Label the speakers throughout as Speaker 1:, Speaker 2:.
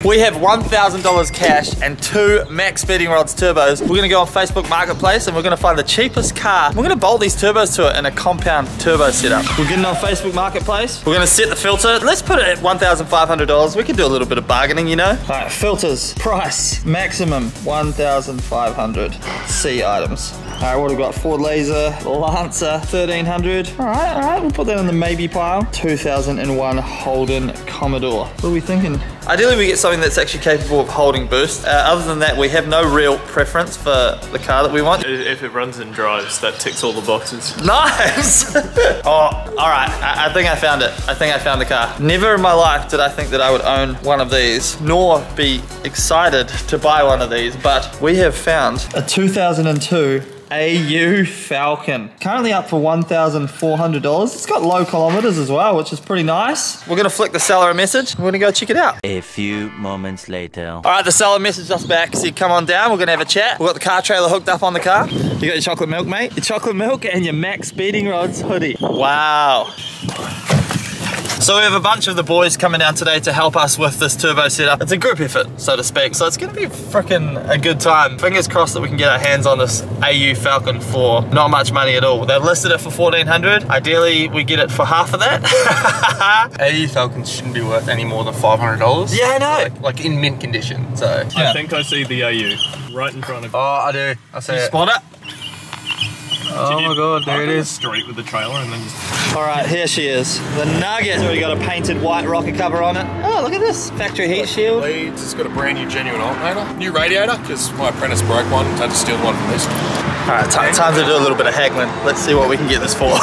Speaker 1: We have $1,000 cash and 2 Max Speeding Rods turbos. We're gonna go on Facebook Marketplace and we're gonna find the cheapest car. We're gonna bolt these turbos to it in a compound turbo setup. We're getting on Facebook Marketplace. We're gonna set the filter. Let's put it at $1,500. We can do a little bit of bargaining, you know? All right, filters, price, maximum $1,500. C items. All right, what have we got? Ford Laser, Lancer, 1,300. All right, we'll put that in the maybe pile. 2001 Holden Commodore. What are we thinking? Ideally, we get something that's actually capable of holding boost. Other than that, we have no real preference for the car that we want.
Speaker 2: If it runs and drives, that ticks all the boxes.
Speaker 1: Nice! Oh, all right, I think I found it. I think I found the car. Never in my life did I think that I would own one of these, nor be excited to buy one of these, but we have found a 2002 AU Falcon. Currently up for $1,400. It's got low kilometers as well, which is pretty nice. We're gonna flick the seller a message. We're gonna go check it out.
Speaker 3: A few moments later.
Speaker 1: All right, the seller messaged us back. Said, come on down, we're gonna have a chat. We've got the car trailer hooked up on the car. You got your chocolate milk, mate? Your chocolate milk and your Max Speeding Rods hoodie. Wow. So we have a bunch of the boys coming down today to help us with this turbo setup. It's a group effort, so to speak. So it's gonna be freaking a good time. Fingers crossed that we can get our hands on this AU Falcon for not much money at all. They've listed it for $1,400. Ideally, we get it for half of that.
Speaker 4: AU Falcons shouldn't be worth any more than $500.
Speaker 1: Yeah, I know.
Speaker 4: Like in mint condition, so.
Speaker 2: I think I see the AU right in front of you.
Speaker 4: Oh, I do. I see it.
Speaker 1: Spot it?
Speaker 2: Oh
Speaker 1: my God, there it is.
Speaker 2: Straight with the trailer and then just...
Speaker 1: All right, here she is. The Nugget. It's already got a painted white rocker cover on it. Oh, look at this. Factory heat shield.
Speaker 4: Leeds, it's got a brand new genuine alternator. New radiator, because my apprentice broke one. Had to steal one from this.
Speaker 1: All right, time to do a little bit of haggling. Let's see what we can get this for.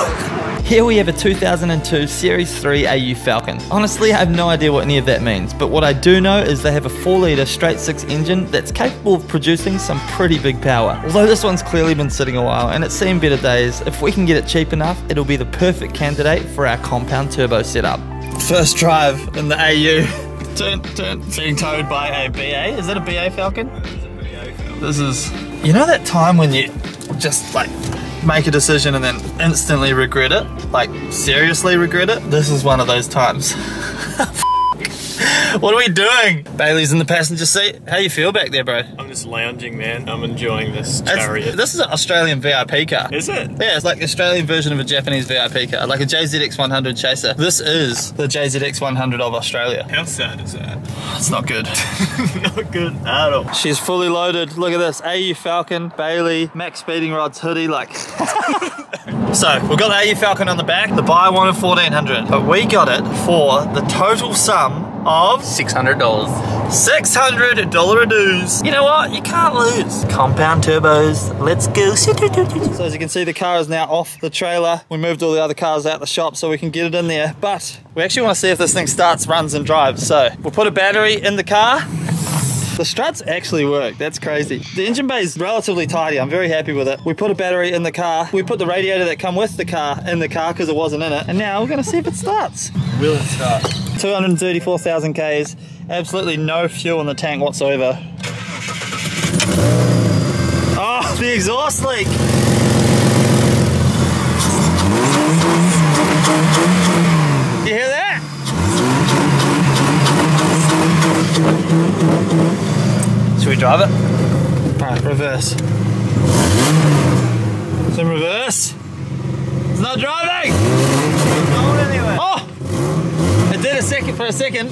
Speaker 1: Here we have a 2002 Series 3 AU Falcon. Honestly, I have no idea what any of that means, but what I do know is they have a 4-litre straight 6 engine that's capable of producing some pretty big power. Although this one's clearly been sitting a while and it's seen better days, if we can get it cheap enough, it'll be the perfect candidate for our compound turbo setup. First drive in the AU. Turn. Being towed by a BA. Is that a BA Falcon? This is... You know that time when you just like make a decision and then instantly regret it? Like, seriously regret it? This is one of those times. What are we doing? Bailey's in the passenger seat. How you feel back there, bro?
Speaker 2: I'm just lounging, man. I'm enjoying this chariot.
Speaker 1: This is an Australian VIP car.
Speaker 2: Is it?
Speaker 1: Yeah, it's like the Australian version of a Japanese VIP car, like a JZX 100 Chaser. This is the JZX 100 of Australia.
Speaker 2: How sad is that?
Speaker 1: It's not good.
Speaker 2: Not good at all.
Speaker 1: She's fully loaded. Look at this. AU Falcon, Bailey, Max Speeding Rods hoodie, like. So, we've got the AU Falcon on the back. The buyer wanted $1,400, but we got it for the total sum of
Speaker 4: $600.
Speaker 1: $600 dues. You know what? You can't lose. Compound turbos. Let's go. So as you can see, the car is now off the trailer. We moved all the other cars out the shop so we can get it in there. But we actually want to see if this thing starts, runs, and drives. So we'll put a battery in the car. The struts actually work. That's crazy. The engine bay is relatively tidy. I'm very happy with it. We put a battery in the car. We put the radiator that come with the car in the car because it wasn't in it. And now we're going to see if it starts.
Speaker 2: Will it start?
Speaker 1: 234,000 Ks. Absolutely no fuel in the tank whatsoever. Oh, the exhaust leak. You hear that? Should we drive it? Alright, reverse. It's in reverse. It's not driving! It's going anywhere. Oh! It did for a second.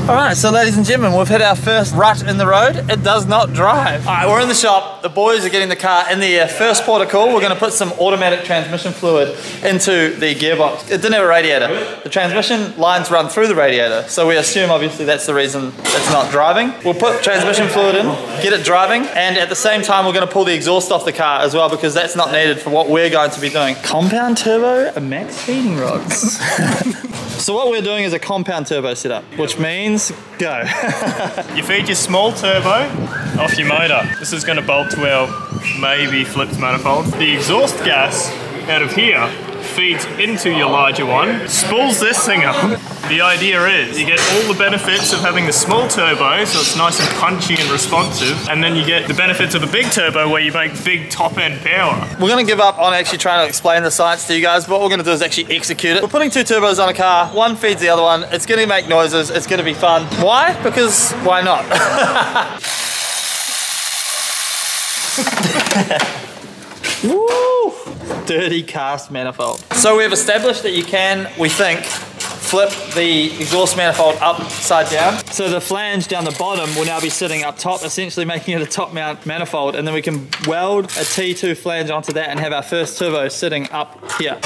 Speaker 1: Alright, so ladies and gentlemen, we've hit our first rut in the road. It does not drive. Alright, we're in the shop. The boys are getting the car in the air. First port of call, we're going to put some automatic transmission fluid into the gearbox. It didn't have a radiator. The transmission lines run through the radiator, so we assume obviously that's the reason it's not driving. We'll put transmission fluid in, get it driving, and at the same time we're going to pull the exhaust off the car as well because that's not needed for what we're going to be doing. Compound turbo and Max Speeding Rods. So what we're doing is a compound turbo setup, which means go.
Speaker 2: You feed your small turbo off your motor. This is going to bolt to our maybe flipped manifold. The exhaust gas out of here feeds into your larger one, spools this thing up, The idea is you get all the benefits of having the small turbo, so it's nice and punchy and responsive, and then you get the benefits of a big turbo where you make big top-end power.
Speaker 1: We're gonna give up on actually trying to explain the science to you guys, but what we're gonna do is actually execute it. We're putting 2 turbos on a car, one feeds the other one, it's gonna make noises, it's gonna be fun. Why? Because why not? Woo! Dirty cast manifold. So we've established that you can, we think, flip the exhaust manifold upside down. So the flange down the bottom will now be sitting up top, essentially making it a top mount manifold, and then we can weld a T2 flange onto that and have our first turbo sitting up here.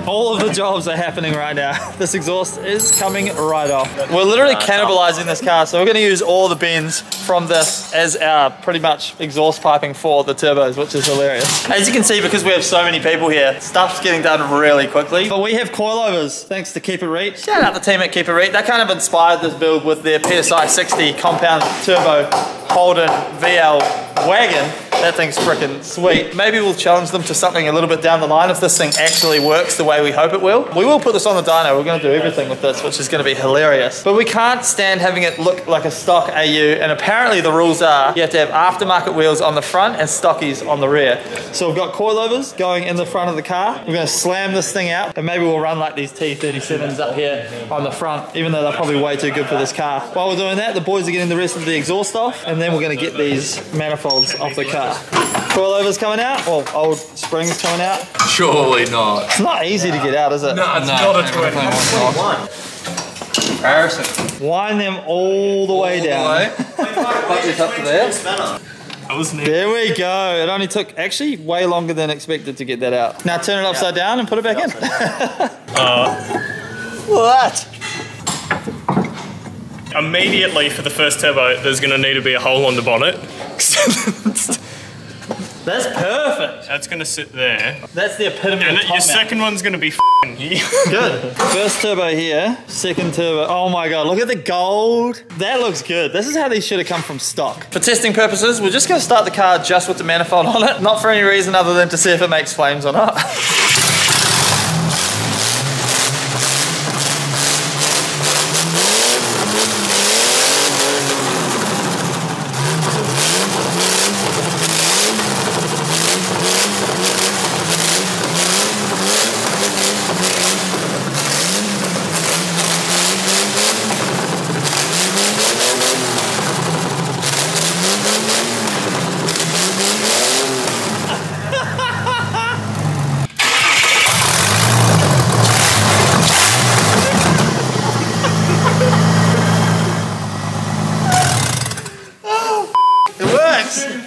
Speaker 1: All of the jobs are happening right now. This exhaust is coming right off. We're literally cannibalizing this car, so we're gonna use all the bends from this as our pretty much exhaust piping for the turbos, which is hilarious. As you can see, because we have so many people here, stuff's getting done really quickly. But we have coilovers, thanks to Keep It Reet. Shout out the team at Keep It Reet. They kind of inspired this build with their PSI 60 compound turbo Holden VL wagon. That thing's freaking sweet. Maybe we'll challenge them to something a little bit down the line if this thing actually works the way we hope it will. We will put this on the dyno. We're gonna do everything with this, which is gonna be hilarious. But we can't stand having it look like a stock AU, and apparently the rules are you have to have aftermarket wheels on the front and stockies on the rear. So we've got coilovers going in the front of the car. We're gonna slam this thing out, and maybe we'll run like these T37s up here on the front, even though they're probably way too good for this car. While we're doing that, the boys are getting the rest of the exhaust off, and then we're gonna get these manifolds off the car. Coilovers coming out, or old springs coming out.
Speaker 4: Surely not.
Speaker 1: It's not easy to get out, is it?
Speaker 4: No, it's not a 21.
Speaker 5: Comparison.
Speaker 1: Wind them all the way down.
Speaker 5: Put this up to there.
Speaker 1: There we go. It only took actually way longer than expected to get that out. Now turn it upside down and put it back in. What?
Speaker 2: Immediately for the first turbo, there's going to need to be a hole on the bonnet.
Speaker 1: That's perfect.
Speaker 2: That's going to sit there.
Speaker 1: That's the epitome of
Speaker 2: And
Speaker 1: top
Speaker 2: your
Speaker 1: mount.
Speaker 2: second one's going to be f***ing here.
Speaker 1: Good. First turbo here, second turbo. Oh my God, look at the gold. That looks good. This is how these should have come from stock. For testing purposes, we're just going to start the car just with the manifold on it. Not for any reason other than to see if it makes flames or not.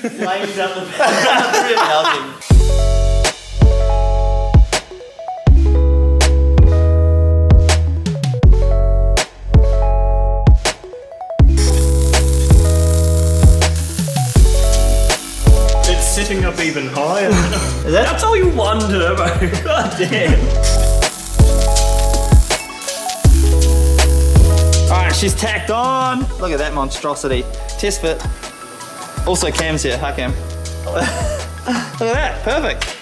Speaker 1: Flames out the back. Really helping.
Speaker 2: It's sitting up even higher.
Speaker 1: That's all you one turbo. God damn. Alright, she's tacked on. Look at that monstrosity. Test fit. Also, Cam's here. Hi, Cam. Look at that. Perfect.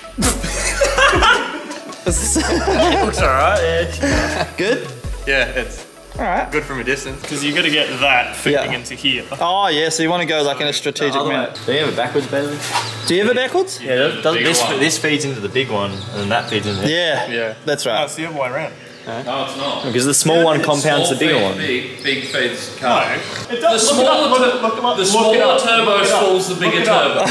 Speaker 1: It looks alright. Yeah. Good?
Speaker 4: Yeah, it's
Speaker 1: Alright.
Speaker 4: good from a distance.
Speaker 2: Because you got to get that fitting
Speaker 1: Yeah.
Speaker 2: into here.
Speaker 1: Oh, yeah, so you want to go like in a strategic manner.
Speaker 5: Do you have it backwards, Bailey?
Speaker 1: Do you have it backwards?
Speaker 5: Yeah,
Speaker 4: Bigger one.
Speaker 5: this feeds into the big one, and then that feeds into
Speaker 1: Yeah.
Speaker 4: Yeah.
Speaker 1: That's
Speaker 2: Oh,
Speaker 1: right.
Speaker 2: it's the other way around.
Speaker 4: No, it's not.
Speaker 5: because the small one compounds the bigger one.
Speaker 4: Big feeds car.
Speaker 2: It does.
Speaker 6: The smaller turbo spools the bigger turbo.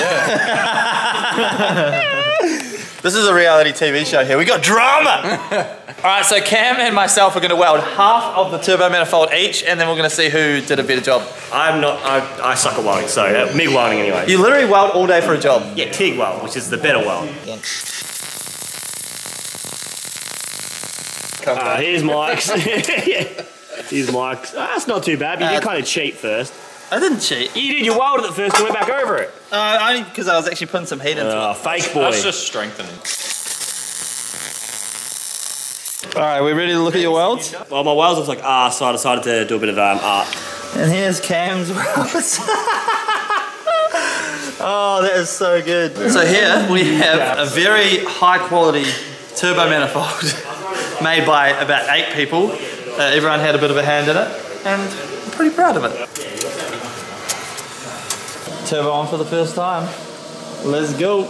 Speaker 1: This is a reality TV show here. We got drama. Alright, so Cam and myself are going to weld half of the turbo manifold each, and then we're going to see who did a better job.
Speaker 7: I'm not, I suck at welding, so MIG welding anyway.
Speaker 1: You literally weld all day for a job.
Speaker 7: Yeah, TIG weld, which is the better weld. Here's Mike's. Here's Mike's. That's not too bad, but you did kind of cheat first.
Speaker 1: I didn't cheat.
Speaker 7: You did, you welded it first and went back over it.
Speaker 1: Only because I was actually putting some heat into it.
Speaker 7: Fake boy.
Speaker 4: That's just strengthening.
Speaker 1: Alright, we ready to look at your welds?
Speaker 7: Well, my welds look like arse, so I decided to do a bit of art.
Speaker 1: And here's Cam's welds. Oh, that is so good. So here we have a very high quality turbo manifold made by about 8 people Everyone had a bit of a hand in it, and I'm pretty proud of it. Turbo on for the first time. Let's go.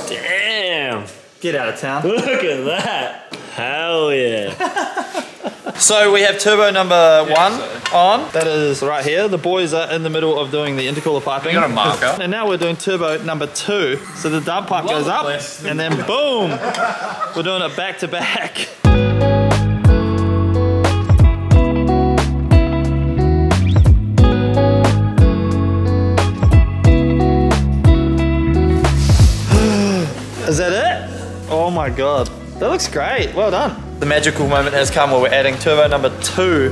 Speaker 7: Damn.
Speaker 1: Get out of town.
Speaker 7: Look at that. Hell yeah.
Speaker 1: So we have turbo number 1 on. That is right here. The boys are in the middle of doing the intercooler piping.
Speaker 4: You got a marker.
Speaker 1: And now we're doing turbo number 2. So the dump pipe goes up, and then boom, we're doing it back to back. Is that it? Oh my god. That looks great. Well done. The magical moment has come where we're adding turbo number 2.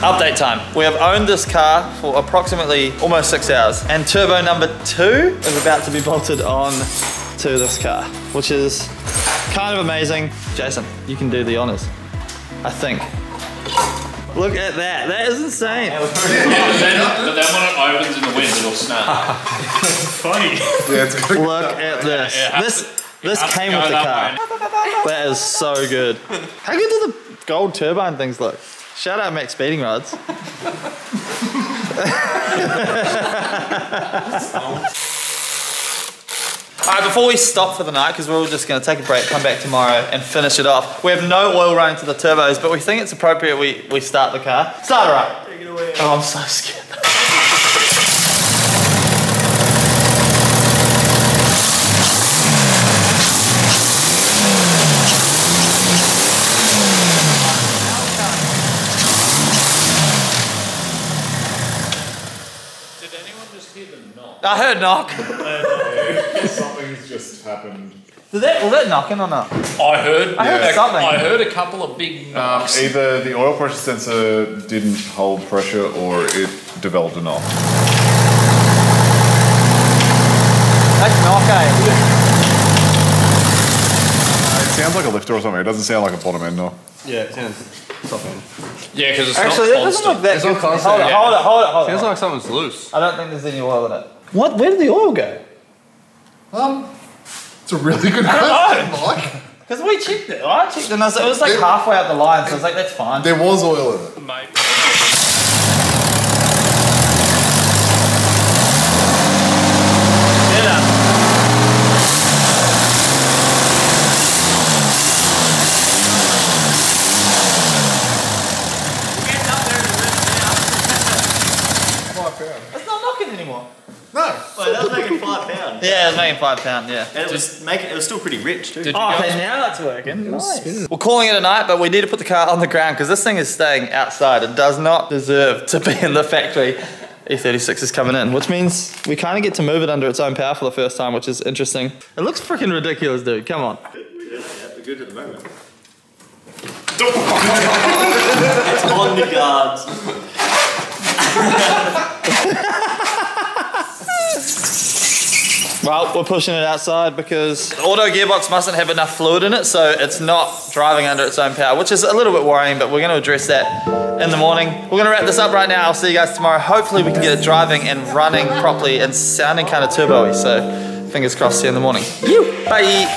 Speaker 1: Update time. We have owned this car for approximately almost 6 hours, and turbo number 2 is about to be bolted on to this car, which is kind of amazing. Jason, you can do the honors, I think. Look at that. That is insane.
Speaker 6: But then when it opens in the wind, it'll snap.
Speaker 2: Funny.
Speaker 4: Yeah, it's good.
Speaker 1: Look at this. This came with the car. That is so good. How good do the gold turbine things look? Shout out Max Speeding Rods. Alright, before we stop for the night, because we're all just going to take a break, come back tomorrow and finish it off. We have no oil running to the turbos, but we think it's appropriate we start the car. Start her up. Take it away. Oh, I'm so scared.
Speaker 6: Did anyone just hear the knock?
Speaker 1: I heard knock.
Speaker 8: Something's just happened.
Speaker 1: Was that knocking or not?
Speaker 6: I heard
Speaker 1: something.
Speaker 6: I heard a couple of big knocks.
Speaker 8: Either the oil pressure sensor didn't hold pressure or it developed a knock.
Speaker 1: That's knock, eh?
Speaker 8: It sounds like a lifter or something. It doesn't sound like a bottom end knock.
Speaker 5: Yeah, it sounds top end.
Speaker 6: Yeah, because it's
Speaker 1: Actually,
Speaker 6: not
Speaker 1: that doesn't look
Speaker 6: constant.
Speaker 1: that
Speaker 5: It's
Speaker 1: good.
Speaker 5: not constant,
Speaker 1: Hold it,
Speaker 5: yeah.
Speaker 1: hold it, hold it, hold it.
Speaker 5: Sounds like something's loose.
Speaker 1: I don't think there's any oil in it. What? Where did the oil go?
Speaker 8: It's a really good question, Mike.
Speaker 1: Because we checked it. I checked it and it was like halfway up the line, so I was like, that's fine.
Speaker 8: There was oil in it.
Speaker 6: Mate.
Speaker 1: It's not knocking anymore.
Speaker 8: No.
Speaker 5: Wait, that was making £5.
Speaker 1: Yeah, it was making £5, yeah.
Speaker 5: And it was still pretty rich too.
Speaker 1: Oh, okay, now that's working. Nice. We're calling it a night, but we need to put the car on the ground because this thing is staying outside. It does not deserve to be in the factory. E36 is coming in, which means we kind of get to move it under its own power for the first time, which is interesting. It looks freaking ridiculous, dude. Come on.
Speaker 5: We're good at the moment. It's on the guards.
Speaker 1: Well, we're pushing it outside because the auto gearbox mustn't have enough fluid in it, so it's not driving under its own power, which is a little bit worrying, but we're going to address that in the morning. We're going to wrap this up right now. I'll see you guys tomorrow. Hopefully we can get it driving and running properly and sounding kind of turbo-y, so fingers crossed, see you in the morning. Bye!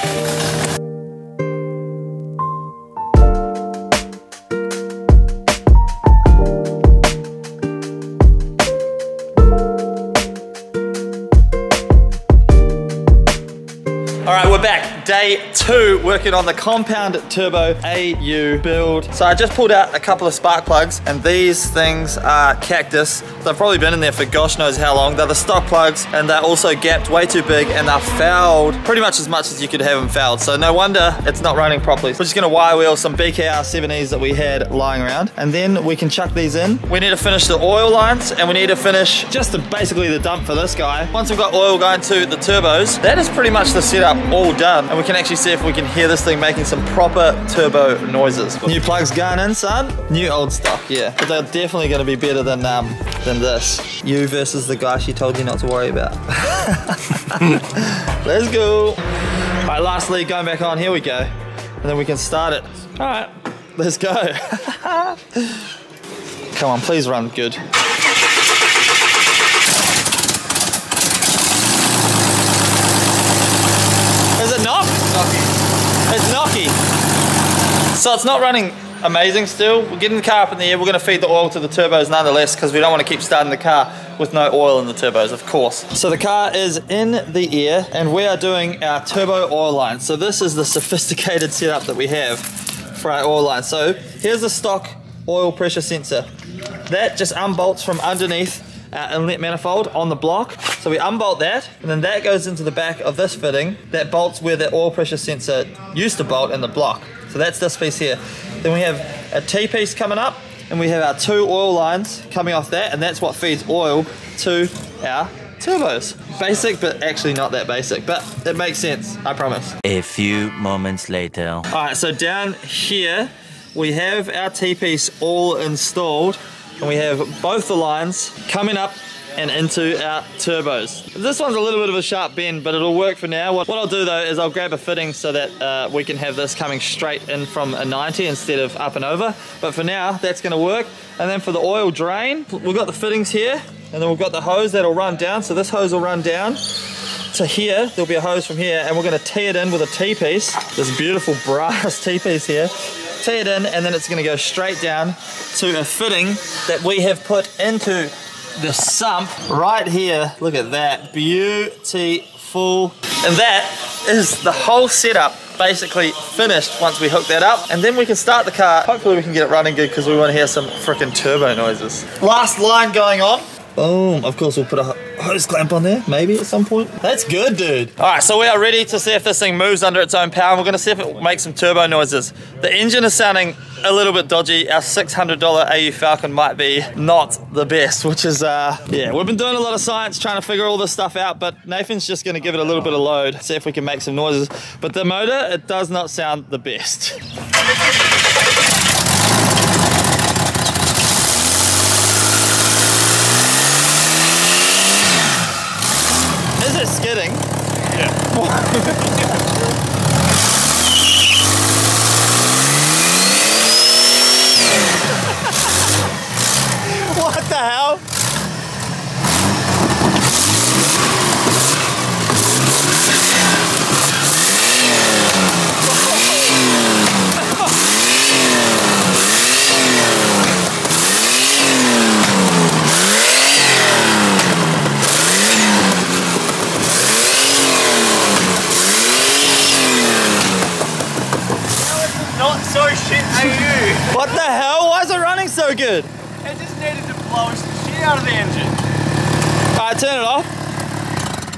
Speaker 1: Alright, we're back. Day 2, working on the compound turbo AU build. So I just pulled out a couple of spark plugs, and these things are Cactus. They've probably been in there for gosh knows how long. They're the stock plugs, and they're also gapped way too big, and they're fouled pretty much as much as you could have them fouled. So no wonder it's not running properly. We're just gonna wire wheel some BKR 7Es that we had lying around, and then we can chuck these in. We need to finish the oil lines, and we need to finish just basically the dump for this guy. Once we've got oil going to the turbos, that is pretty much the setup all done, and we can actually see if we can hear this thing making some proper turbo noises. New plugs going in, son. New old stock, yeah. But they're definitely going to be better than this. You versus the guy she told you not to worry about. Let's go. All right, lastly, going back on, here we go. And then we can start it. All right, let's go. Come on, please run good. So it's not running amazing still. We're getting the car up in the air. We're going to feed the oil to the turbos nonetheless because we don't want to keep starting the car with no oil in the turbos, of course. So the car is in the air and we are doing our turbo oil line. So this is the sophisticated setup that we have for our oil line. So here's the stock oil pressure sensor. That just unbolts from underneath our inlet manifold on the block. So we unbolt that, and then that goes into the back of this fitting. That bolts where the oil pressure sensor used to bolt in the block. So that's this piece here. Then we have a T-piece coming up, and we have our 2 oil lines coming off that, and that's what feeds oil to our turbos. Basic, but actually not that basic, but it makes sense, I promise.
Speaker 3: A few moments later.
Speaker 1: All right, so down here, we have our T-piece all installed, and we have both the lines coming up and into our turbos. This one's a little bit of a sharp bend, but it'll work for now. What I'll do though is I'll grab a fitting so that we can have this coming straight in from a 90 instead of up and over. But for now, that's gonna work. And then for the oil drain, we've got the fittings here, and then we've got the hose that'll run down. So this hose will run down to here. There'll be a hose from here, and we're gonna tee it in with a T-piece, this beautiful brass T-piece here. Tee it in, and then it's gonna go straight down to a fitting that we have put into the sump right here. Look at that, beautiful. And that is the whole setup basically finished once we hook that up, and then we can start the car. Hopefully we can get it running good because we want to hear some freaking turbo noises. Last line going on. Boom. Of course we'll put a hose clamp on there, maybe at some point. That's good, dude. All right, so we are ready to see if this thing moves under its own power, and we're gonna see if it makes some turbo noises. The engine is sounding a little bit dodgy. Our $600 AU Falcon might be not the best, which is, yeah, we've been doing a lot of science trying to figure all this stuff out, but Nathan's just gonna give it a little bit of load, see if we can make some noises. But the motor, it does not sound the best. Is it skidding?
Speaker 2: Yeah.
Speaker 1: What the hell?
Speaker 5: Not so shit AU.
Speaker 1: What the hell? Why is it running so good?
Speaker 5: It just needed to blow the shit out of the engine.
Speaker 1: Alright, turn it off.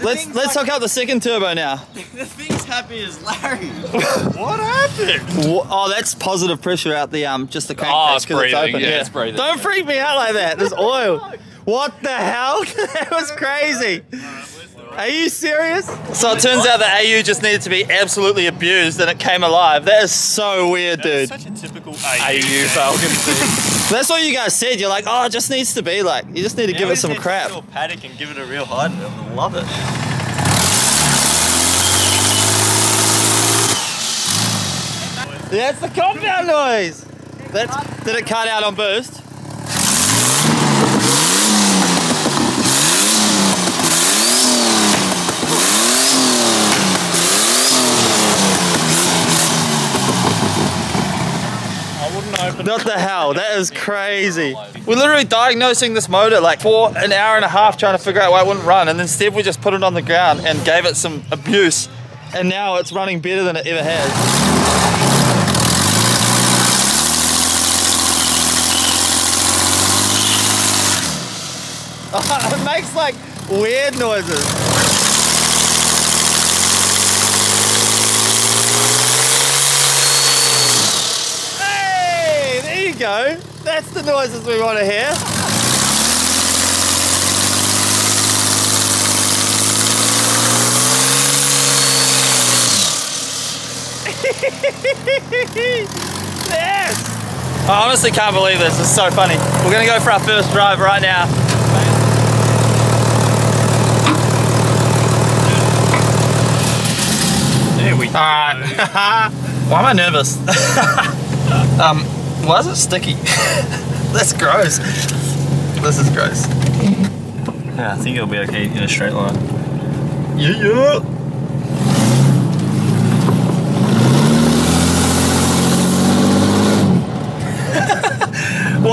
Speaker 1: Let's hook up the second turbo now.
Speaker 5: The thing's happy as Larry.
Speaker 2: What happened?
Speaker 1: Oh, that's positive pressure out the just the crankcase.
Speaker 2: Oh, it's
Speaker 1: 'cause
Speaker 2: breathing.
Speaker 1: open.
Speaker 2: Yeah, it's breathing.
Speaker 1: Don't freak me out like that. There's oil. What the hell? That was crazy. Are you serious? So it turns out the AU just needed to be absolutely abused and it came alive. That is so weird, dude.
Speaker 2: Such a typical AU Falcon thing.
Speaker 1: That's what you guys said. You're like, oh, it just needs to be like, you just need to give it some crap.
Speaker 5: Real paddock and give it a real height and I love it.
Speaker 1: That's the compound noise. Did it cut out on boost? What the hell? That is crazy. We're literally diagnosing this motor like for an hour and a half trying to figure out why it wouldn't run, and instead we just put it on the ground and gave it some abuse, and now it's running better than it ever has. It makes like weird noises. Go. That's the noises we want to hear. Yes! I honestly can't believe this. It's so funny. We're going to go for our first drive right now.
Speaker 2: There we go.
Speaker 1: Alright. Why am I nervous? Why is it sticky? That's gross. This is gross.
Speaker 5: Yeah, I think it'll be okay in a straight line.
Speaker 1: Yeah.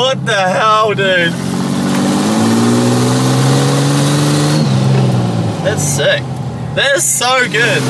Speaker 1: What the hell, dude? That's sick. That is so good.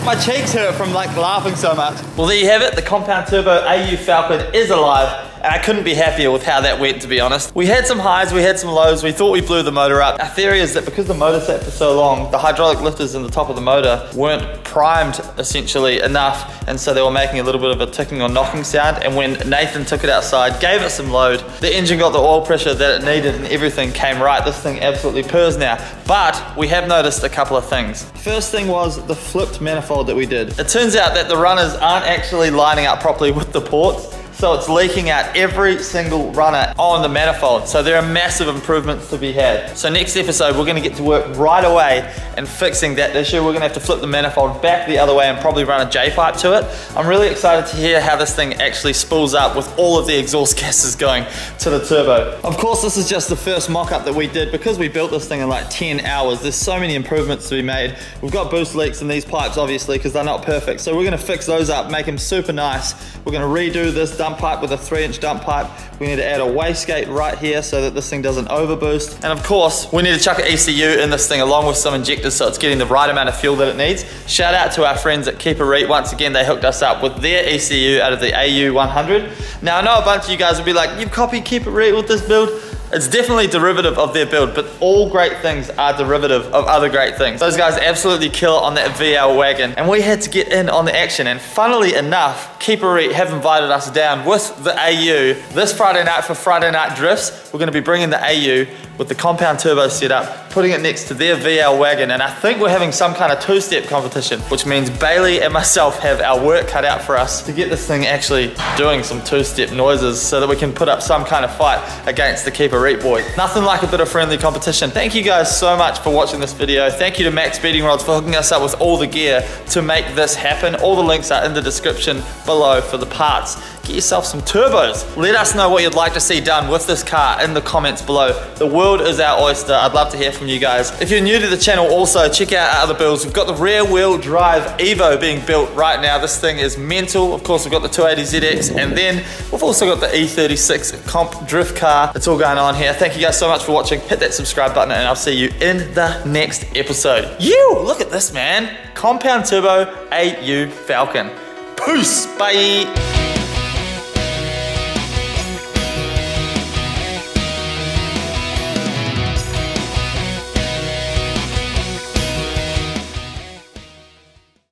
Speaker 1: My cheeks hurt from like laughing so much. Well, there you have it. The compound turbo AU Falcon is alive. And I couldn't be happier with how that went, to be honest. We had some highs, we had some lows, we thought we blew the motor up. Our theory is that because the motor sat for so long, the hydraulic lifters in the top of the motor weren't primed essentially enough, and so they were making a little bit of a ticking or knocking sound. And when Nathan took it outside, gave it some load, the engine got the oil pressure that it needed and everything came right. This thing absolutely purrs now. But we have noticed a couple of things. First thing was the flipped manifold that we did. It turns out that the runners aren't actually lining up properly with the ports. So it's leaking out every single runner on the manifold. So there are massive improvements to be had. So next episode, we're gonna get to work right away and fixing that issue. We're gonna have to flip the manifold back the other way and probably run a J-pipe to it. I'm really excited to hear how this thing actually spools up with all of the exhaust gases going to the turbo. Of course, this is just the first mock-up that we did because we built this thing in like 10 hours. There's so many improvements to be made. We've got boost leaks in these pipes, obviously, because they're not perfect. So we're gonna fix those up, make them super nice. We're gonna redo this dump pipe with a 3-inch dump pipe. We need to add a wastegate right here so that this thing doesn't overboost. And of course, we need to chuck an ECU in this thing along with some injectors so it's getting the right amount of fuel that it needs. Shout out to our friends at Keeper Reet. Once again, they hooked us up with their ECU out of the AU100. Now, I know a bunch of you guys will be like, you've copied Keeper Reet with this build. It's definitely derivative of their build, but all great things are derivative of other great things. Those guys absolutely kill on that VL wagon, and we had to get in on the action. And funnily enough, Keeper Reet have invited us down with the AU this Friday night for Friday Night Drifts. We're gonna be bringing the AU with the compound turbo setup, putting it next to their VL wagon, and I think we're having some kind of two-step competition, which means Bailey and myself have our work cut out for us to get this thing actually doing some two-step noises so that we can put up some kind of fight against the Keeper Reet boy. Nothing like a bit of friendly competition. Thank you guys so much for watching this video. Thank you to Max Speeding Rods for hooking us up with all the gear to make this happen. All the links are in the description below for the parts. Get yourself some turbos. Let us know what you'd like to see done with this car in the comments below. The world is our oyster. I'd love to hear from you guys. If you're new to the channel, also check out our other builds. We've got the rear wheel drive Evo being built right now. This thing is mental. Of course, we've got the 280ZX, and then we've also got the E36 comp drift car. It's all going on here. Thank you guys so much for watching. Hit that subscribe button and I'll see you in the next episode. Look at this, man. Compound turbo AU Falcon. Peace, bye.